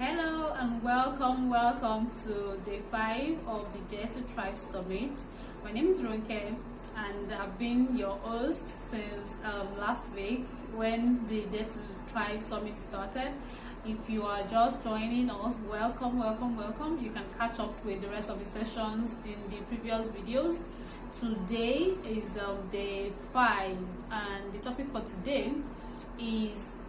Hello and welcome to day 5 of the Dare to Thrive Summit. My name is Ronke and I've been your host since last week when the Dare to Thrive Summit started. If you are just joining us, welcome. You can catch up with the rest of the sessions in the previous videos. Today is day 5 and the topic for today is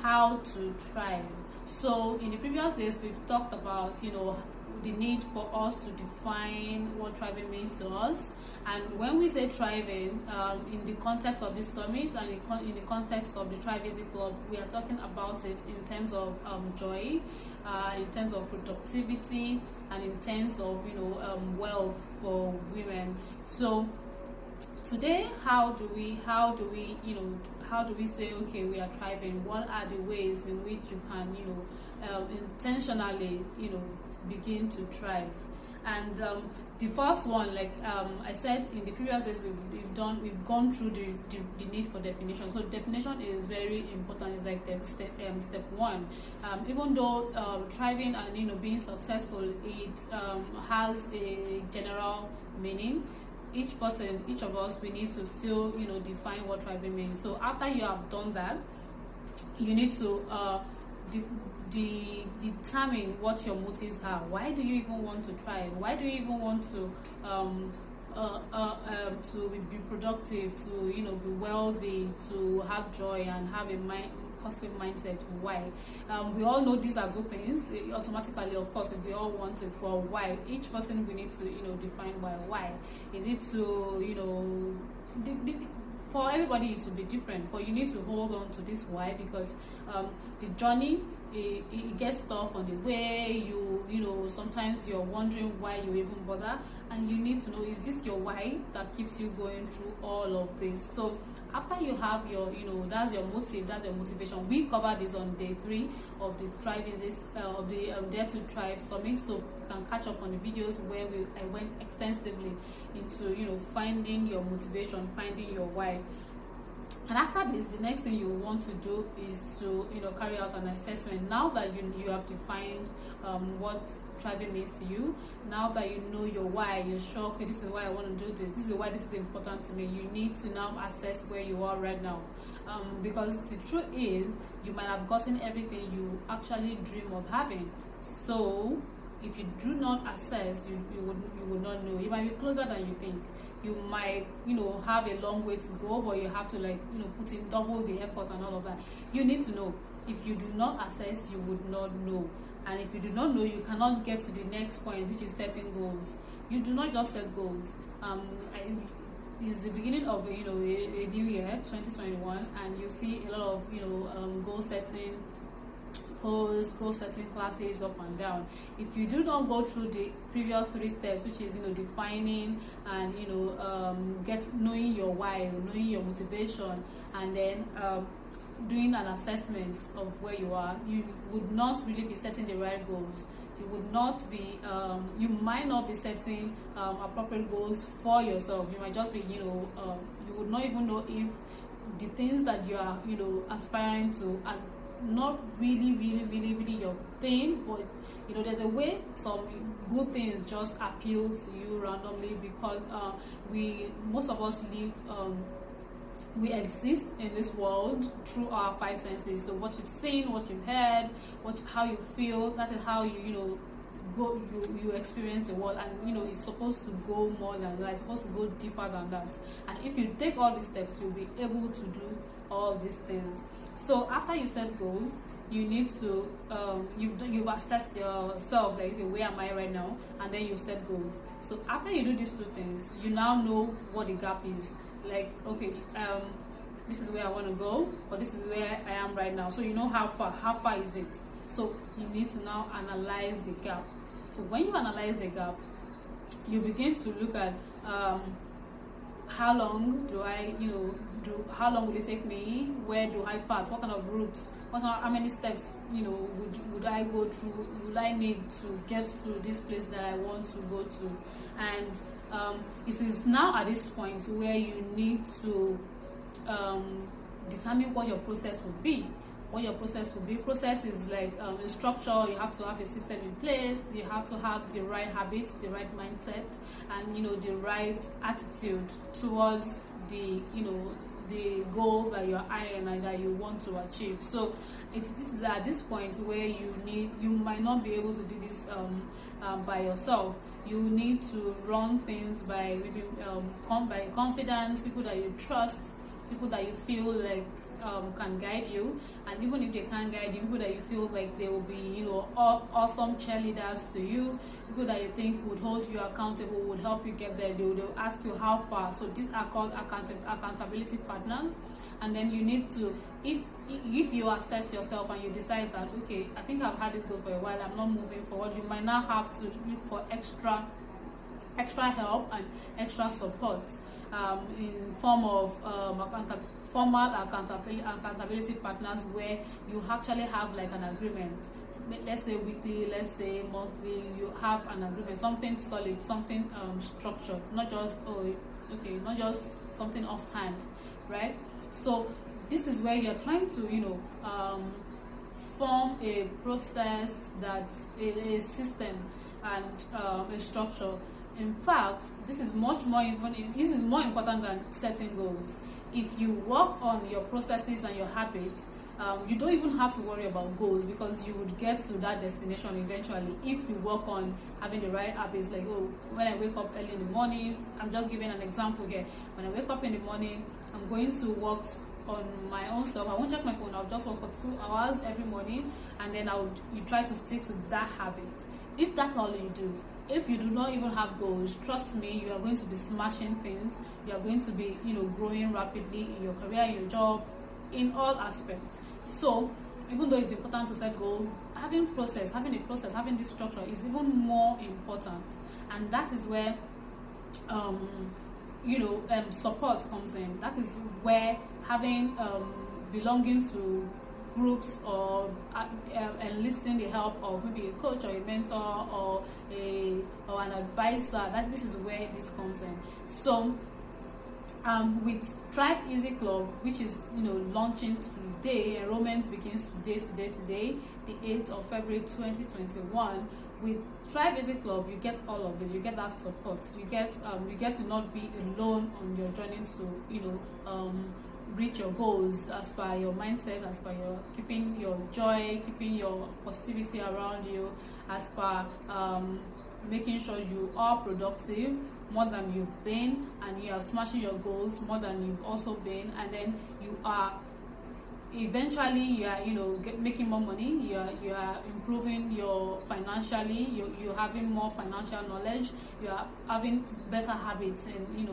how to thrive. So in the previous days we've talked about the need for us to define what thriving means to us, and when we say thriving in the context of this summit and in the context of the Thrive Easy Club, we are talking about it in terms of joy, in terms of productivity, and in terms of wealth for women. So today, how do we say, okay, we are thriving? What are the ways in which you can intentionally begin to thrive? And the first one, like I said in the previous days, we've gone through the need for definition. So definition is very important. It's like step one. Even though thriving and being successful, it has a general meaning. Each of us, we need to still define what thriving means. So after you have done that, you need to determine what your motives are. Why do you even want to thrive? Why do you even want to be productive, to be wealthy, to have joy and have a positive mindset? Why? We all know these are good things automatically, of course, if we all want it, but why? Each person, we need to define why. Is it to for everybody it will be different, but you need to hold on to this why, because the journey, it gets tough on the way. Sometimes you're wondering why you even bother, and you need to know, is this your why that keeps you going through all of this? So after you have your that's your motive, that's your motivation. We covered this on day 3 of the Thrive Easy of the Dare to Thrive Summit, so you can catch up on the videos where I went extensively into finding your motivation, finding your why. And after this, the next thing you want to do is to carry out an assessment. Now that you have defined what thriving means to you, now that you know your why, you're sure, okay, this is why I want to do this is why this is important to me, you need to now assess where you are right now, because the truth is, you might have gotten everything you actually dream of having. So if you do not assess, you would not know. You might be closer than you think. You might have a long way to go, but you have to put in double the effort and all of that. You need to know. If you do not assess, you would not know. And if you do not know, you cannot get to the next point, which is setting goals. You do not just set goals. It's the beginning of a new year, 2021, and you see a lot of goal setting posts, goal setting classes up and down. If you do not go through the previous 3 steps, which is defining and knowing your why, knowing your motivation, and then doing an assessment of where you are, you would not really be setting the right goals. You would not be you might not be setting appropriate goals for yourself. You might just be you would not even know if the things that you are aspiring to are not really your thing. But there's a way some good things just appeal to you randomly, because most of us live we exist in this world through our 5 senses. So what you've seen, what you've heard, how you feel, that is how you experience the world. And it's supposed to go more than that. It's supposed to go deeper than that. And if you take all these steps, you'll be able to do all these things. So after you set goals, you need to you've assessed yourself, like, okay, where am I right now, and then you set goals. So after you do these 2 things, you now know what the gap is. Like, okay, this is where I want to go, but this is where I am right now. So how far is it? So you need to now analyze the gap. So when you analyze the gap, you begin to look at how long do I how long will it take me? Where do I pass? What kind of route? How many steps would I go through? Will I need to get to this place that I want to go to? And it is now at this point where you need to determine what your process would be. what your process will be. Process is like a structure. You have to have a system in place. You have to have the right habits, the right mindset, and the right attitude towards the the goal that you're eyeing and that you want to achieve. So this is at this point where you might not be able to do this by yourself. You need to run things by maybe by confidence, people that you trust, people that you feel like can guide you. And even if they can't guide you, people that you feel like they will be awesome cheerleaders to you, people that you think would hold you accountable, would help you get there. They'll ask you how far. So these are called accountability partners. And then you need to, if you assess yourself and you decide that, okay, I think I've had this goal for a while, I'm not moving forward, you might now have to look for extra help and extra support in form of formal accountability partners, where you actually have like an agreement. Let's say weekly, let's say monthly, you have an agreement, something solid, something structured, not just not just something offhand, right? So this is where you're trying to form a process, that's a system and a structure. In fact, this is more important than setting goals. If you work on your processes and your habits, you don't even have to worry about goals, because you would get to that destination eventually if you work on having the right habits. Like, when I wake up early in the morning, I'm just giving an example here. When I wake up in the morning, I'm going to work on my own self. I won't check my phone. I'll just work for 2 hours every morning, and then you try to stick to that habit. If that's all you do, if you do not even have goals, trust me, you are going to be smashing things. You are going to be growing rapidly in your career, in your job, in all aspects. So even though it's important to set goals, having a process, having this structure is even more important. And that is where support comes in. That is where having belonging to groups, or enlisting the help of maybe a coach or a mentor or an advisor, this is where this comes in. So with Thrive Easy Club, which is launching today, enrollment begins today, the 8th of February 2021. With Thrive Easy Club, you get all of this. You get that support. You get to not be alone on your journey to reach your goals, as per your mindset, as per your keeping your joy, keeping your positivity around you, as per making sure you are productive more than you've been, and you are smashing your goals more than you've also been, and then you are eventually making more money, you are improving your financially, you're having more financial knowledge, you are having better habits in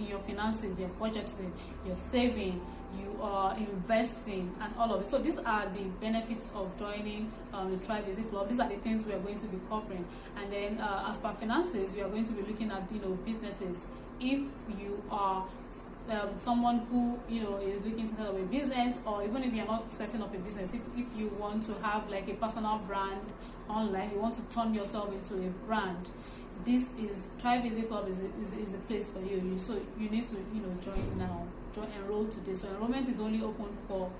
your finances, your budgeting, your saving, you are investing, and all of it. So these are the benefits of joining the Thrive Easy Club. These are the things we are going to be covering. And then as per finances, we are going to be looking at businesses. If you are someone who is looking to set up a business, or even if you're not setting up a business, if you want to have like a personal brand online, you want to turn yourself into a brand, this is Thrive Easy Club is a place for you. So you need to join now, enroll today. So enrollment is only open for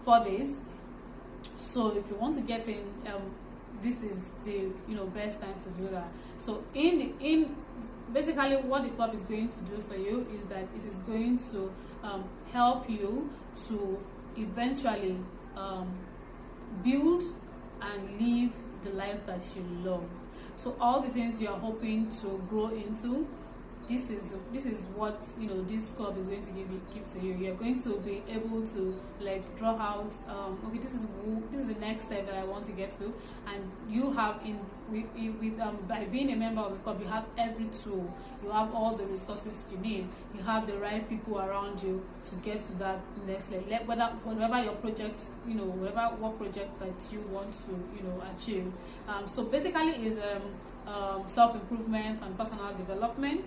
4 days. So if you want to get in, this is the best time to do that. So basically, what the club is going to do for you is that it is going to help you to eventually build and live the life that you love. So all the things you are hoping to grow into, this is what this club is going to give to you. You're going to be able to like draw out okay, this is the next step that I want to get to, and you have by being a member of the club, you have every tool, you have all the resources you need, you have the right people around you to get to that next level, whatever your projects, whatever work project that you want to achieve. So basically is self-improvement and personal development.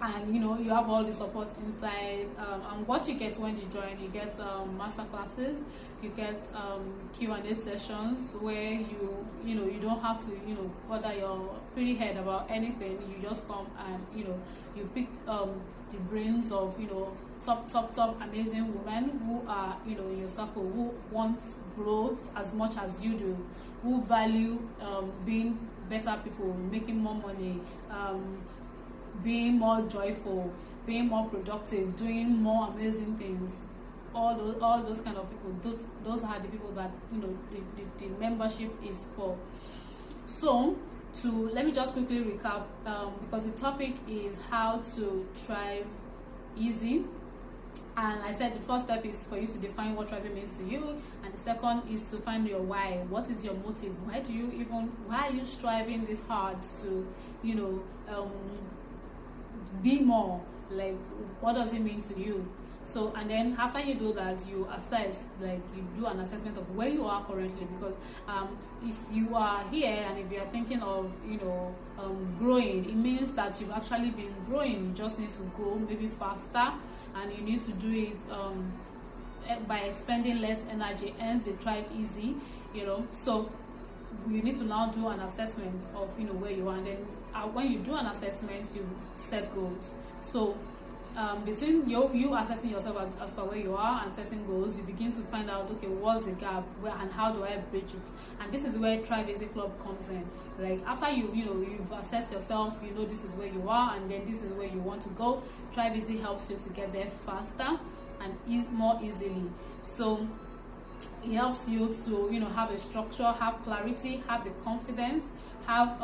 And you have all the support inside, and what you get when you join, you get master classes, you get Q&A sessions where you don't have to bother your pretty head about anything. You just come and you pick the brains of, you know, top amazing women who are, you know, in your circle, who want growth as much as you do, who value being better people, making more money, being more joyful, being more productive, doing more amazing things. All those kind of people, those are the people that, you know, the membership is for. So let me just quickly recap, because the topic is how to thrive easy. And I said the first step is for you to define what thriving means to you, and the second is to find your why. What is your motive? Why are you striving this hard to, you know, be more? Like, what does it mean to you? So, and then after you do that, you assess, like you do an assessment of where you are currently, because if you are here and if you are thinking of, you know, growing, it means that you've actually been growing. You just need to grow maybe faster, and you need to do it by expending less energy, hence they thrive easy, you know. So you need to now do an assessment of, you know, where you are, and then when you do an assessment, you set goals. So between you assessing yourself as per where you are and setting goals, you begin to find out, okay, what's the gap, and how do I bridge it? And this is where Thrive Easy Club comes in. Like, after you've assessed yourself, you know this is where you are, and then this is where you want to go. Thrive Easy helps you to get there faster and more easily. So it helps you to, you know, have a structure, have clarity, have the confidence, have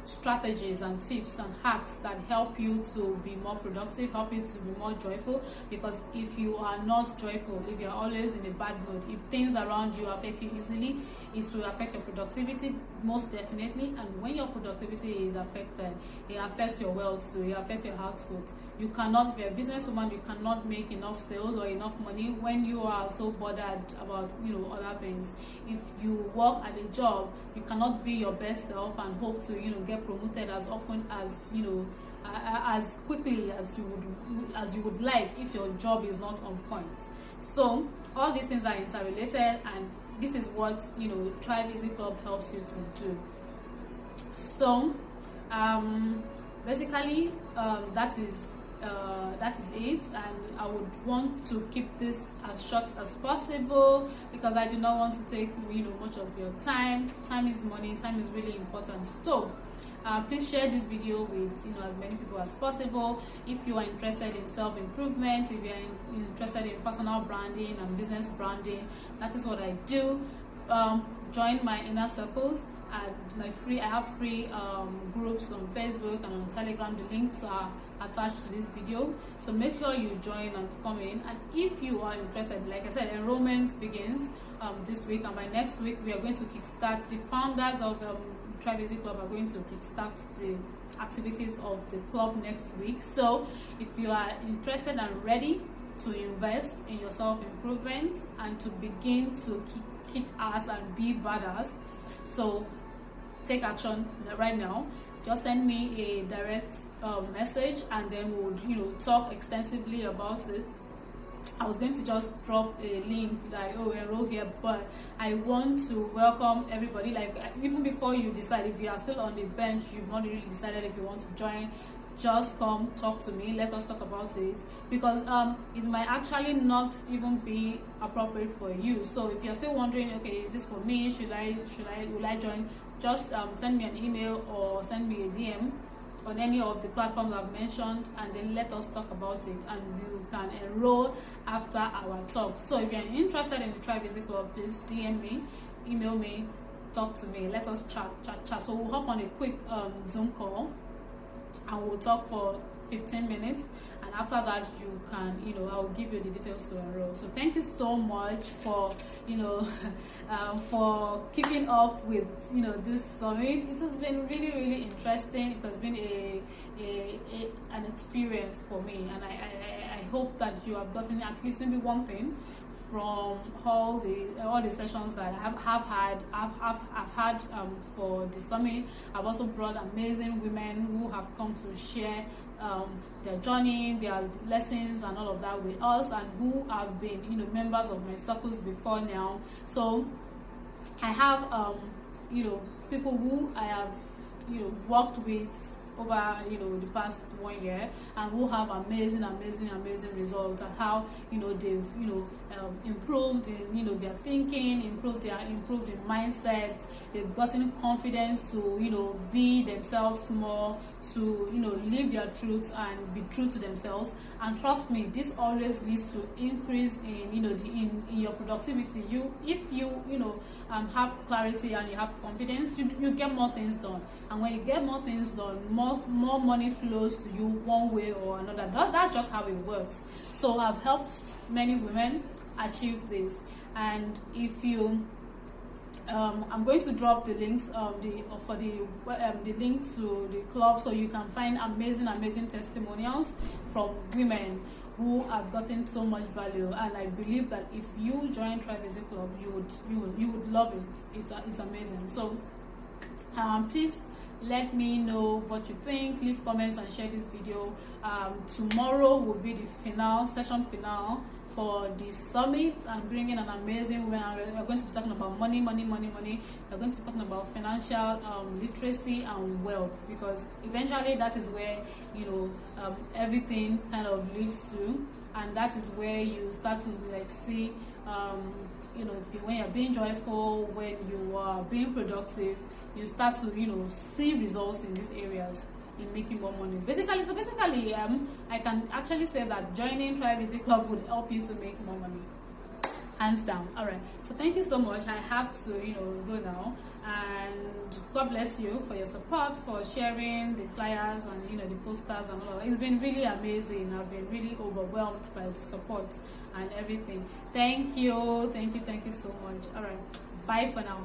strategies and tips and hacks that help you to be more productive, help you to be more joyful. Because if you are not joyful, if you're always in a bad mood, if things around you affect you easily, it will affect your productivity most definitely. And when your productivity is affected, it affects your wealth, so it affects your output. You cannot, if you're a businesswoman, you cannot make enough sales or enough money when you are so bothered about, you know, other things. If you work at a job, you cannot be your best self and hope to, you know, get promoted as often as, you know, as quickly as you would like if your job is not on point. So all these things are interrelated, and this is what, you know, Thrive Easy Club helps you to do. So basically that is it, and I would want to keep this as short as possible because I do not want to take, you know, much of your time. Time is money. Time is really important. So please share this video with, you know, as many people as possible. If you are interested in self-improvement, if you are interested in personal branding and business branding, that is what I do. Join my inner circles. I have free groups on Facebook and on Telegram. The links are attached to this video, so make sure you join and come in. And if you are interested, like I said, enrollment begins this week, and by next week we are going to kickstart. The founders of Thrive Easy Club are going to kickstart the activities of the club next week. So if you are interested and ready to invest in your self-improvement and to begin to kick ass and be badass, so take action right now. Just send me a direct message, and then we'll, you know, talk extensively about it. I was going to just drop a link like, oh, enroll here, but I want to welcome everybody. Like, even before you decide, if you are still on the bench, you've not really decided if you want to join, just come talk to me. Let us talk about it, because it might actually not even be appropriate for you. So if you're still wondering, okay, is this for me, will I join, just send me an email or send me a DM on any of the platforms I've mentioned, and then let us talk about it, and you can enroll after our talk. So if you're interested in the Thrive Easy Club, please DM me, email me, talk to me, let us chat. So we'll hop on a quick Zoom call, and we'll talk for 15 minutes, and after that you can, you know, I'll give you the details to enroll. So thank you so much for, you know, for keeping up with, you know, this summit. It has been really interesting. It has been an experience for me, and I hope that you have gotten at least maybe one thing from all the sessions that I've had for the summit. I've also brought amazing women who have come to share their journey, their lessons, and all of that with us, and who have been, you know, members of my circles before now. So I have you know, people who I have, you know, worked with over the past 1 year, and who have amazing results, and how they've improved in their thinking, improved in mindset. They've gotten confidence to be themselves more, to live their truths and be true to themselves. And trust me, this always leads to increase in in your productivity. If you have clarity and you have confidence, you get more things done. And when you get more things done, more money flows to you one way or another. That's just how it works. So I've helped many women achieve this. And if you I'm going to drop the links the link to the club, so you can find amazing testimonials from women who have gotten so much value. And I believe that if you join Thrive as a Club, you would love it. It's amazing. So please let me know what you think. Leave comments and share this video. Tomorrow will be the session finale for the summit. I'm bringing an amazing woman. We're going to be talking about money. We're going to be talking about financial literacy and wealth, because eventually that is where everything kind of leads to, and that is where you start to see when you're being joyful, when you are being productive, you start to see results in these areas, in making more money. Basically, I can actually say that joining Thrive as a Club would help you to make more money, hands down. All right, so thank you so much. I have to go now, and God bless you for your support, for sharing the flyers and the posters and all. It's been really amazing. I've been really overwhelmed by the support and everything. Thank you so much. All right, bye for now.